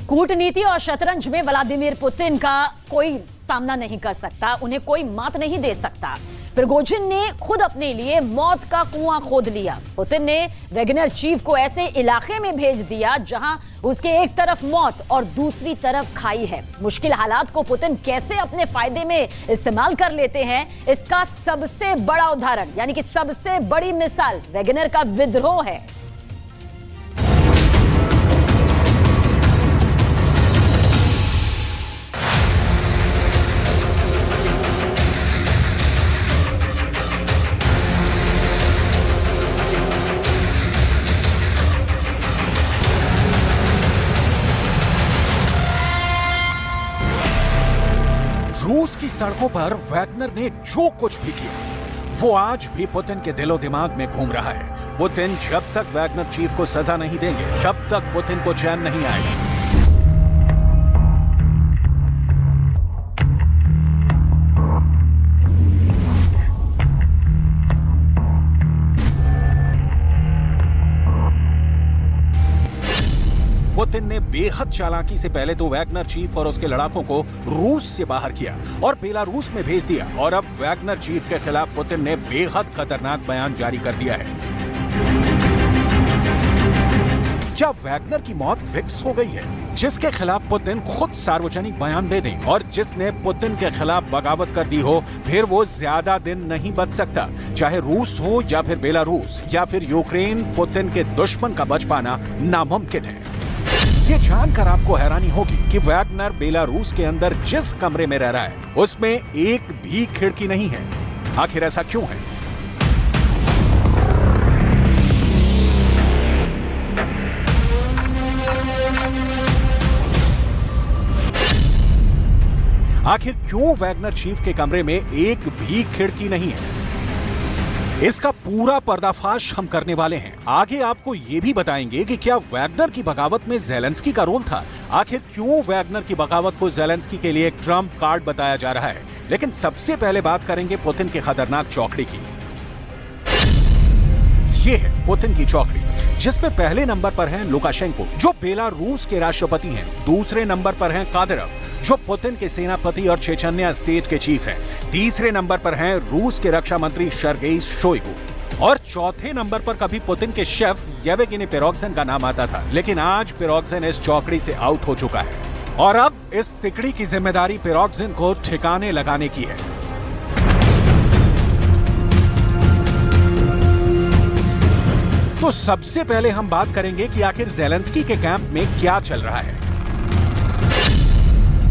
कूटनीति और शतरंज में व्लादिमीर पुतिन का कोई सामना नहीं कर सकता, उन्हें कोई मात नहीं दे सकता। प्रिगोजिन ने खुद अपने लिए मौत का कुआं खोद लिया। पुतिन ने वैगनर चीफ को ऐसे इलाके में भेज दिया जहां उसके एक तरफ मौत और दूसरी तरफ खाई है। मुश्किल हालात को पुतिन कैसे अपने फायदे में इस्तेमाल कर लेते हैं, इसका सबसे बड़ा उदाहरण यानी कि सबसे बड़ी मिसाल वैगनर का विद्रोह है। रूस की सड़कों पर वैगनर ने जो कुछ भी किया वो आज भी पुतिन के दिलो दिमाग में घूम रहा है। पुतिन जब तक वैगनर चीफ को सजा नहीं देंगे तब तक पुतिन को चैन नहीं आएगा। पुतिन ने बेहद चालाकी से पहले तो वैगनर चीफ और उसके लड़ाकों को रूस से बाहर किया और बेलारूस में भेज दिया, और अब वैगनर चीफ के खिलाफ पुतिन ने बेहद खतरनाक बयान जारी कर दिया है। क्या वैगनर की मौत फिक्स हो गई है? जिसके खिलाफ पुतिन खुद सार्वजनिक बयान दे दें और जिसने पुतिन के खिलाफ बगावत कर दी हो, फिर वो ज्यादा दिन नहीं बच सकता। चाहे रूस हो या फिर बेलारूस या फिर यूक्रेन, पुतिन के दुश्मन का बच पाना नामुमकिन है। ये जानकर आपको हैरानी होगी कि वैगनर बेलारूस के अंदर जिस कमरे में रह रहा है उसमें एक भी खिड़की नहीं है। आखिर ऐसा क्यों है? आखिर क्यों वैगनर चीफ के कमरे में एक भी खिड़की नहीं है? इसका पूरा पर्दाफाश हम करने वाले हैं। आगे आपको यह भी बताएंगे कि क्या वैगनर की बगावत में ज़ेलेंस्की का रोल था। आखिर क्यों वैगनर की बगावत को ज़ेलेंस्की के लिए एक ट्रम्प कार्ड बताया जा रहा है। लेकिन सबसे पहले बात करेंगे पुतिन के खतरनाक चौकड़ी की। ये है पुतिन की चौकड़ी, जिसमें पहले नंबर पर हैं लुकाशेंको जो बेलारूस के राष्ट्रपति हैं, दूसरे नंबर पर हैं कादिरोव जो पुतिन के सेनापति और चेचन्या स्टेट के चीफ हैं, तीसरे नंबर पर हैं रूस के रक्षा मंत्री सर्गेई शोइगु, और चौथे नंबर पर कभी पुतिन के शेफ येवगेनी प्रिगोजिन का नाम आता था, लेकिन आज प्रिगोजिन इस चौकड़ी से आउट हो चुका है और अब इस तिकड़ी की जिम्मेदारी प्रिगोजिन को ठिकाने लगाने की है। तो सबसे पहले हम बात करेंगे कि आखिर ज़ेलेंस्की के कैंप में क्या चल रहा है।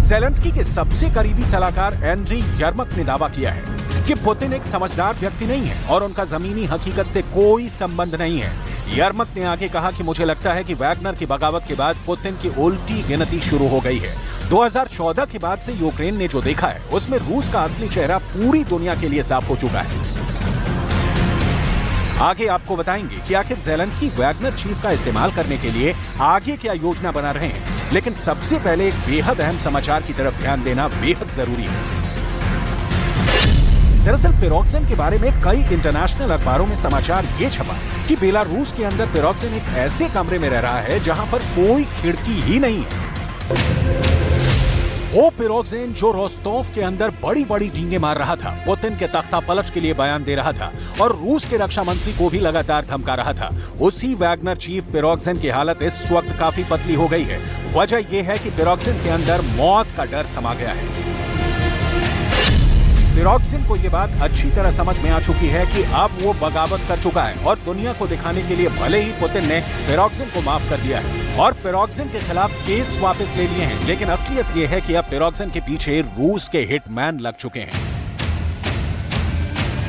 ज़ेलेंस्की के सबसे करीबी सलाहकार एंड्री यर्मक ने दावा किया है कि पुतिन एक समझदार व्यक्ति नहीं है और उनका जमीनी हकीकत से कोई संबंध नहीं है। यर्मक ने आगे कहा कि मुझे लगता है कि वैगनर की बगावत के बाद पुतिन की उल्टी गिनती शुरू हो गई है। 2014 के बाद से यूक्रेन ने जो देखा है उसमें रूस का असली चेहरा पूरी दुनिया के लिए साफ हो चुका है। आगे आपको बताएंगे कि आखिर ज़ेलेंस्की वैगनर चीफ का इस्तेमाल करने के लिए आगे क्या योजना बना रहे हैं। लेकिन सबसे पहले एक बेहद अहम समाचार की तरफ ध्यान देना बेहद जरूरी है। दरअसल प्रिगोजिन के बारे में कई इंटरनेशनल अखबारों में समाचार ये छपा कि बेलारूस के अंदर प्रिगोजिन एक ऐसे कमरे में रह रहा है जहां पर कोई खिड़की ही नहीं है। वो प्रिगोजिन जो रोस्टोव के अंदर बड़ी बड़ी डींगे मार रहा था, पुतिन के तख्ता पलट के लिए बयान दे रहा था और रूस के रक्षा मंत्री को भी लगातार धमका रहा था, उसी वैगनर चीफ प्रिगोजिन की हालत इस वक्त काफी पतली हो गई है। वजह यह है कि प्रिगोजिन के अंदर मौत का डर समा गया है। प्रिगोजिन को यह बात अच्छी तरह समझ में आ चुकी है कि अब वो बगावत कर चुका है और दुनिया को दिखाने के लिए भले ही पुतिन ने प्रिगोजिन को माफ कर दिया है और प्रिगोजिन के खिलाफ केस वापस ले लिए हैं, लेकिन असलियत यह है कि अब प्रिगोजिन के पीछे रूस के हिटमैन लग चुके हैं।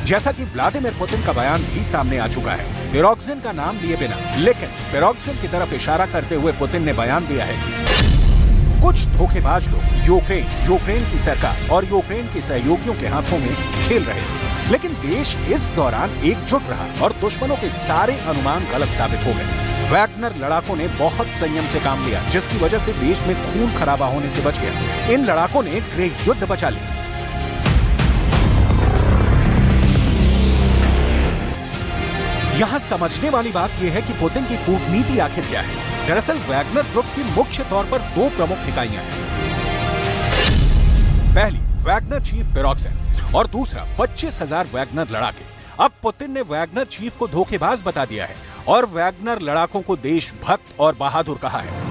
जैसा कि व्लादिमीर पुतिन का बयान भी सामने आ चुका है, प्रिगोजिन का नाम लिए बिना, लेकिन प्रिगोजिन की तरफ इशारा करते हुए पुतिन ने बयान दिया है कि कुछ धोखेबाज लोग यूक्रेन की सरकार और यूक्रेन के सहयोगियों के हाथों में खेल रहे थे, लेकिन देश इस दौरान एकजुट रहा और दुश्मनों के सारे अनुमान गलत साबित हो गए। वैगनर लड़ाकों ने बहुत संयम से काम लिया, जिसकी वजह से देश में खून खराबा होने से बच गया। इन लड़ाकों ने गृह युद्ध बचा लिया। यहाँ समझने वाली बात यह है कि पुतिन की कूटनीति आखिर क्या है। दरअसल वैगनर ग्रुप की मुख्य तौर पर दो प्रमुख इकाइयां हैं। पहली वैगनर चीफ पिरोक्सिन और दूसरा 25,000 वैगनर लड़ाके। अब पुतिन ने वैगनर चीफ को धोखेबाज बता दिया है और वैगनर लड़ाकों को देशभक्त और बहादुर कहा है।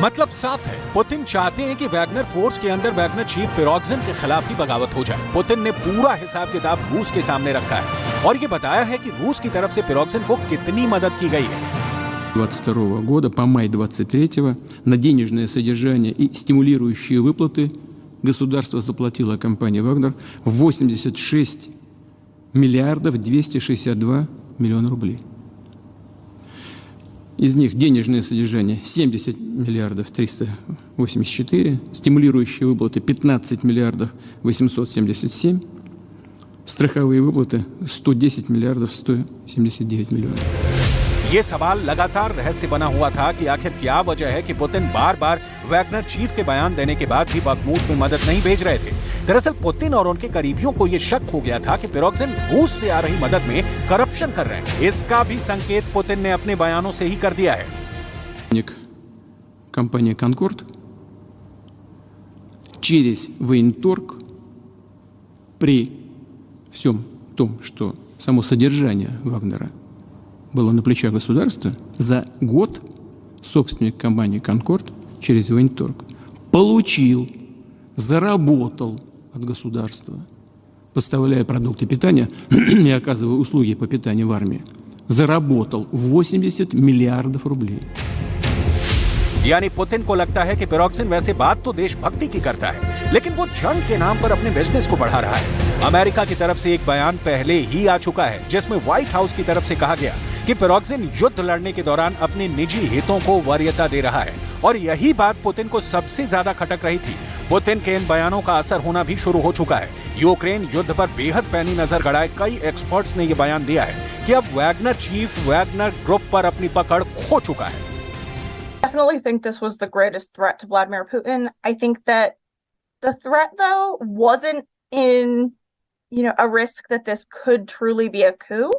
मतलब साफ है, पुतिन चाहते हैं कि वैगनर फोर्स के अंदर वैगनर चीफ पिरोक्सिन के खिलाफ ही बगावत हो जाए। पुतिन ने पूरा हिसाब किताब रूस के सामने रखा है और ये बताया है कि रूस की तरफ से पिरोक्सिन को कितनी मदद की गई है। 22 года по май 23 на денежное содержание и стимулирующие выплаты государство заплатило компании «Вагнер» 86 миллиардов 262 миллиона рублей. Из них денежное содержание 70 миллиардов 384, стимулирующие выплаты 15 миллиардов 877, страховые выплаты 110 миллиардов 179 миллионов. ये सवाल लगातार रहस्य बना हुआ था कि आखिर क्या वजह है कि पुतिन बार बार वैगनर चीफ के बयान देने के बाद भी बखमूत में मदद नहीं भेज रहे थे। दरअसल पुतिन और उनके करीबियों को यह शक हो गया था कि पिरोक्सिन रूस से आ रही मदद में करप्शन कर रहे हैं। इसका भी संकेत पुतिन ने अपने बयानों से ही कर दिया है। Компания «Конкорд» через военторг при всем том, что само содержание Вагнера было на плечах государства, за год собственник компании «Конкорд» через военторг получил, заработал от государства, поставляя продукты питания и оказывая услуги по питанию в армии, заработал 80 миллиардов рублей. यानी पुतिन को लगता है कि पिरोक्सिन वैसे बात तो देशभक्ति की करता है, लेकिन वो जंग के नाम पर अपने बिजनेस को बढ़ा रहा है। अमेरिका की तरफ से एक बयान पहले ही आ चुका है जिसमें व्हाइट हाउस की तरफ से कहा गया कि पिरोक्सिन युद्ध लड़ने के दौरान अपने निजी हितों को वरीयता दे रहा है और यही बात पुतिन को सबसे ज्यादा खटक रही थी। पुतिन के इन बयानों का असर होना भी शुरू हो चुका है। यूक्रेन युद्ध पर बेहद पैनी नजर गड़ाए कई एक्सपर्ट्स ने यह बयान दिया है कि अब वैगनर चीफ वैगनर ग्रुप पर अपनी पकड़ खो चुका है। Definitely think this was the greatest threat to Vladimir Putin. I think that the threat, though, wasn't in, a risk that this could truly be a coup.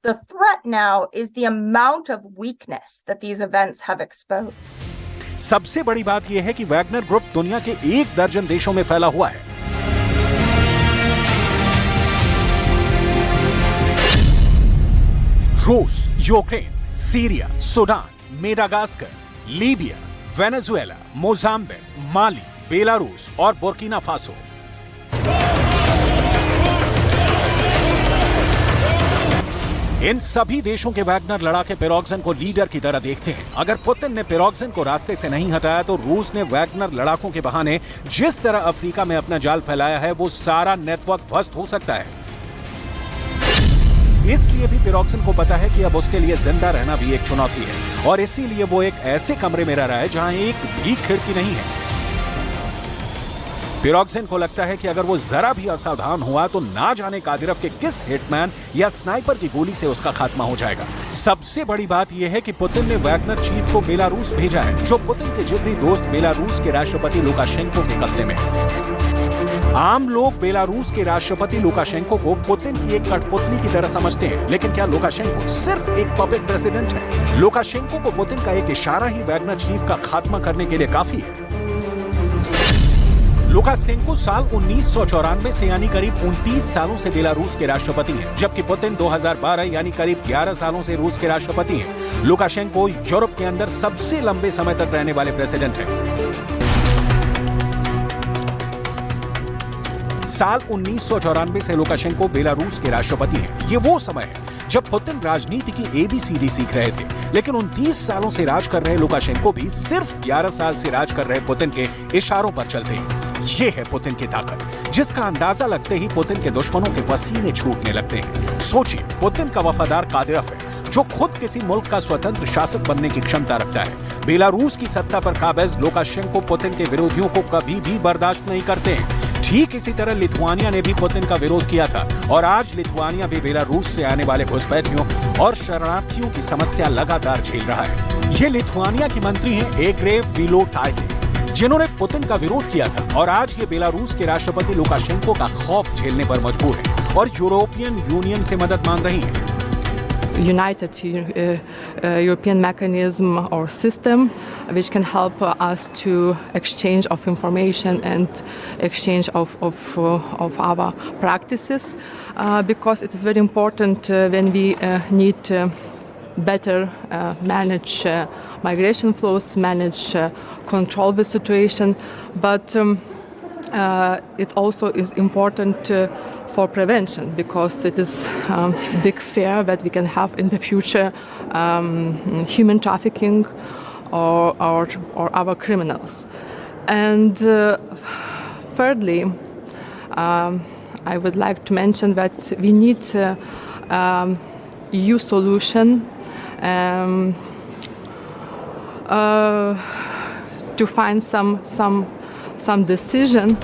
The threat now is the amount of weakness that these events have exposed. सबसे बड़ी बात यह है कि Wagner group दुनिया के 1 दर्जन देशों में फैला हुआ है। रूस, Ukraine, Syria, Sudan, Madagascar, Libya, Venezuela, Mozambique, Mali, Belarus और बुर्किना फासो। इन सभी देशों के वैगनर लड़ाके पिरोक्सिन को लीडर की तरह देखते हैं। अगर पुतिन ने पिरोक्सिन को रास्ते से नहीं हटाया तो रूस ने वैगनर लड़ाकों के बहाने जिस तरह अफ्रीका में अपना जाल फैलाया है वो सारा नेटवर्क ध्वस्त हो सकता है। इसलिए भी पिरोक्सिन को पता है कि अब उसके लिए जिंदा रहना भी एक चुनौती है और इसीलिए वो एक ऐसे कमरे में रह रहा है जहां एक भी खिड़की नहीं है। पिरोक्सिन को लगता है कि अगर वो जरा भी असावधान हुआ तो ना जाने कादिरव के किस हिटमैन या स्नाइपर की गोली से उसका खात्मा हो जाएगा। सबसे बड़ी बात यह है कि पुतिन ने वैगनर चीफ को बेलारूस भेजा है, जो पुतिन के जिगरी दोस्त बेलारूस के राष्ट्रपति लुकाशेंको के कब्जे में है। आम लोग बेलारूस के राष्ट्रपति लुकाशेंको को पुतिन की एक कठपुतली की तरह समझते हैं, लेकिन क्या लुकाशेंको सिर्फ एक पपेट प्रेसिडेंट है? लुकाशेंको को पुतिन का एक इशारा ही वैगनर चीफ का खात्मा करने के लिए काफी है। लुकाशेंको साल 1994 से यानी करीब 29 सालों से बेलारूस के राष्ट्रपति हैं, जबकि पुतिन 2012 यानी करीब 11 सालों से रूस के राष्ट्रपति हैं। लुकाशेंको यूरोप के अंदर सबसे लंबे समय तक रहने वाले प्रेसिडेंट हैं। साल 1994 से लुकाशेंको बेलारूस के राष्ट्रपति हैं। ये वो समय है जब पुतिन राजनीति की ABCD सीख रहे थे, लेकिन 29 सालों से राज कर रहे लुकाशेंको भी सिर्फ 11 साल से राज कर रहे पुतिन के इशारों पर चलते हैं। ये है पुतिन की ताकत, जिसका अंदाजा लगते ही पुतिन के दुश्मनों के पसीने छूटने लगते हैं। सोचिए, पुतिन का वफादार कादिरव है, जो खुद किसी मुल्क का स्वतंत्र शासक बनने की क्षमता रखता है। बेलारूस की सत्ता पर काबिज लुकाशेंको पुतिन के विरोधियों को कभी भी बर्दाश्त नहीं करते हैं। ठीक इसी तरह लिथुआनिया ने भी पुतिन का विरोध किया था और आज लिथुआनिया भी बेलारूस से आने वाले घुसपैठियों और शरणार्थियों की समस्या लगातार झेल रहा है। ये लिथुआनिया की मंत्री हैं एग्रेव विलोटाइते, जिन्होंने पुतिन का विरोध किया था और आज ये बेलारूस के राष्ट्रपति लुकाशेंको का खौफ झेलने पर मजबूर है और यूरोपियन यूनियन से मदद मांग रही है। united European mechanism or system which can help us to exchange of information and exchange of our practices, because it is very important when we need better manage migration flows, manage control the situation, but it also is important for prevention, because it is big fear that we can have in the future human trafficking or our criminals. And thirdly, I would like to mention that we need EU solution to find some decision